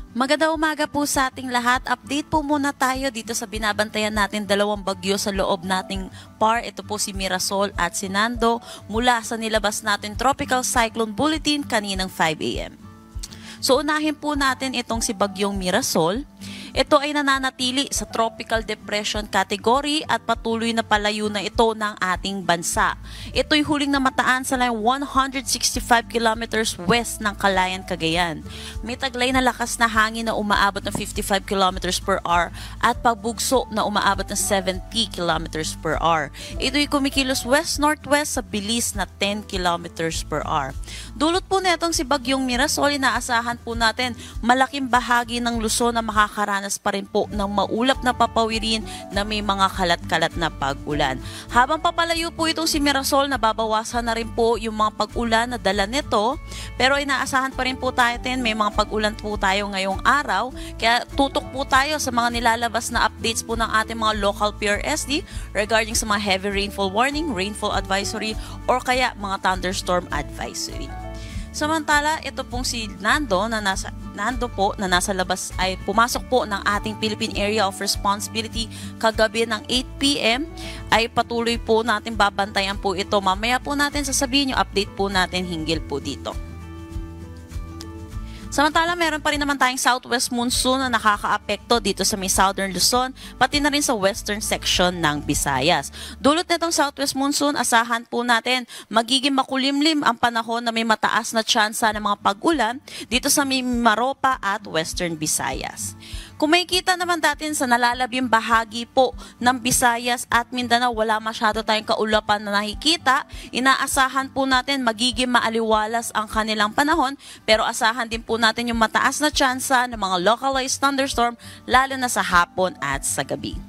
Magandang umaga po sa ating lahat. Update po muna tayo dito sa binabantayan natin dalawang bagyo sa loob nating PAR. Ito po si Mirasol at si Nando mula sa nilabas natin Tropical Cyclone Bulletin kaninang 5 a.m. So unahin po natin itong si bagyong Mirasol. Ito ay nananatili sa Tropical Depression category at patuloy na palayo na ito ng ating bansa. Ito'y huling namataan sa line 165 kilometers west ng Calayan, Cagayan. May taglay na lakas na hangin na umaabot ng 55 kilometers per hour at pagbugso na umaabot ng 70 kilometers per hour. Ito'y kumikilos west-northwest sa bilis na 10 kilometers per hour. Dulot po netong si bagyong Mirasol, inaasahan po natin malaking bahagi ng Luzon na makakaranas pa rin po ng maulap na papawirin na may mga kalat-kalat na pag-ulan. Habang papalayo po itong si Mirasol, nababawasan na rin po yung mga pag-ulan na dala nito, pero inaasahan pa rin po tayo may mga pag-ulan po tayo ngayong araw, kaya tutok po tayo sa mga nilalabas na updates po ng ating mga local PRSD regarding sa mga heavy rainfall warning, rainfall advisory, or kaya mga thunderstorm advisory. Samantala, ito pong si Nando na nasa labas ay pumasok po ng ating Philippine Area of Responsibility kagabi ng 8 p.m. ay patuloy po natin babantayan po ito. Mamaya po natin sasabihin yung update po natin hinggil po dito. Samantala, meron pa rin naman tayong southwest monsoon na nakakaapekto dito sa may southern Luzon, pati na rin sa western section ng Visayas. Dulot nitong southwest monsoon, asahan po natin magiging makulimlim ang panahon na may mataas na tsansa ng mga pag-ulan dito sa may Maropa at western Visayas. Kung makikita naman natin sa nalalabing bahagi po ng Visayas at Mindanao, wala masyado tayong kaulapan na nakikita. Inaasahan po natin magiging maaliwalas ang kanilang panahon, pero asahan din po natin yung mataas na tsansa ng mga localized thunderstorm lalo na sa hapon at sa gabi.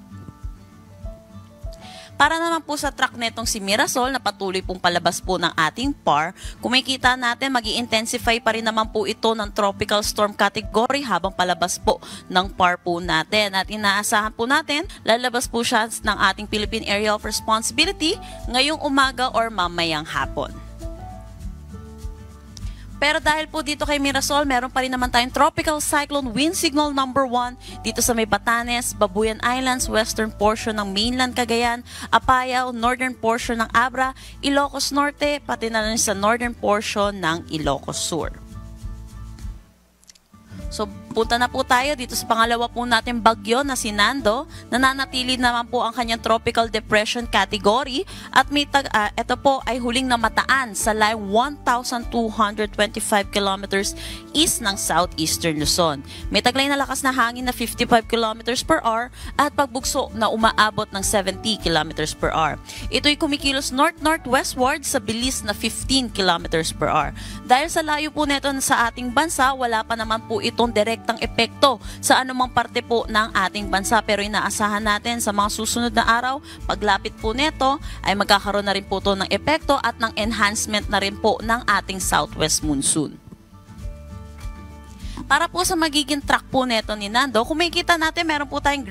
Para naman po sa track netong si Mirasol na patuloy pong palabas po ng ating PAR, kung makikita natin mag-i-intensify pa rin naman po ito ng tropical storm category habang palabas po ng PAR po natin. At inaasahan po natin, lalabas po siya ng ating Philippine Area of Responsibility ngayong umaga or mamayang hapon. Pero dahil po dito kay Mirasol, meron pa rin naman tayong Tropical Cyclone Wind Signal number 1 dito sa may Batanes, Babuyan Islands, western portion ng mainland Cagayan, Apayao, northern portion ng Abra, Ilocos Norte, pati na rin sa northern portion ng Ilocos Sur. So, punta na po tayo dito sa pangalawa po natin bagyo na si Nando. Nananatili naman po ang kanyang tropical depression category at ito po ay huling namataan sa line 1,225 kilometers east ng southeastern Luzon. May taglay na lakas na hangin na 55 kilometers per hour at pagbugso na umaabot ng 70 kilometers per hour. Ito'y kumikilos north-northwestward sa bilis na 15 kilometers per hour. Dahil sa layo po neto sa ating bansa, wala pa naman po itong direktang epekto sa anumang parte po ng ating bansa, pero inaasahan natin sa mga susunod na araw, paglapit po neto ay magkakaroon na rin po ito ng epekto at ng enhancement na rin po ng ating southwest monsoon. Para po sa magiging track po neto ni Nando, kung makikita natin meron po tayong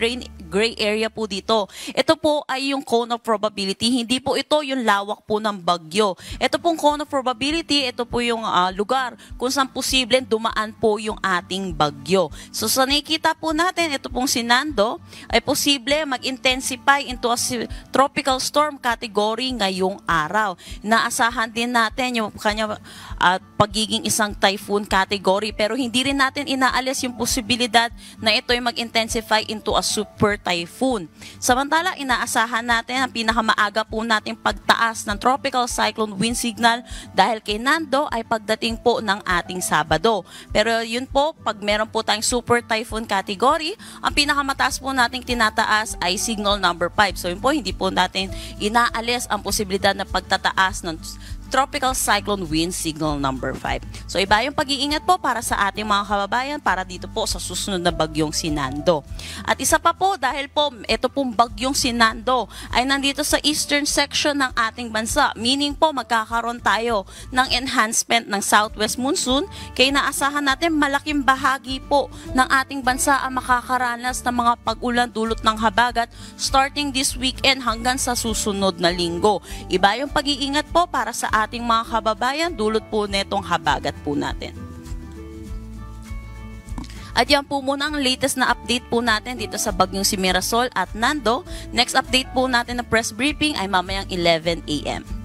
gray area po dito. Ito po ay yung cone of probability, hindi po ito yung lawak po ng bagyo. Ito pong cone of probability, ito po yung lugar kung saan posibleng dumaan po yung ating bagyo. So sa nakikita po natin, ito pong si Nando ay posible mag-intensify into a tropical storm category ngayong araw. Naasahan din natin yung kanya pagiging isang typhoon category, pero hindi rin natin inaalis yung posibilidad na ito ay mag-intensify into a super typhoon. Samantala, inaasahan natin ang pinakamaaga po nating pagtaas ng tropical cyclone wind signal dahil kay Nando ay pagdating po ng ating Sabado. Pero yun po, pag meron po tayong super typhoon category, ang pinakamataas po nating tinataas ay signal number 5. So yun po, hindi po natin inaalis ang posibilidad na pagtataas ng Tropical Cyclone Wind Signal number 5. So iba yung pag-iingat po para sa ating mga kababayan para dito po sa susunod na bagyong si Nando. At isa pa po, dahil po ito pong bagyong si Nando ay nandito sa eastern section ng ating bansa, meaning po magkakaroon tayo ng enhancement ng southwest monsoon, kaya naasahan natin malaking bahagi po ng ating bansa ang makakaranas ng mga pag-ulan dulot ng habagat starting this weekend hanggang sa susunod na linggo. Iba yung pag-iingat po para sa ating mga kababayan dulot po netong habagat po natin. At yan po muna ang latest na update po natin dito sa bagyong si Mirasol at Nando. Next update po natin na press briefing ay mamayang 11 AM.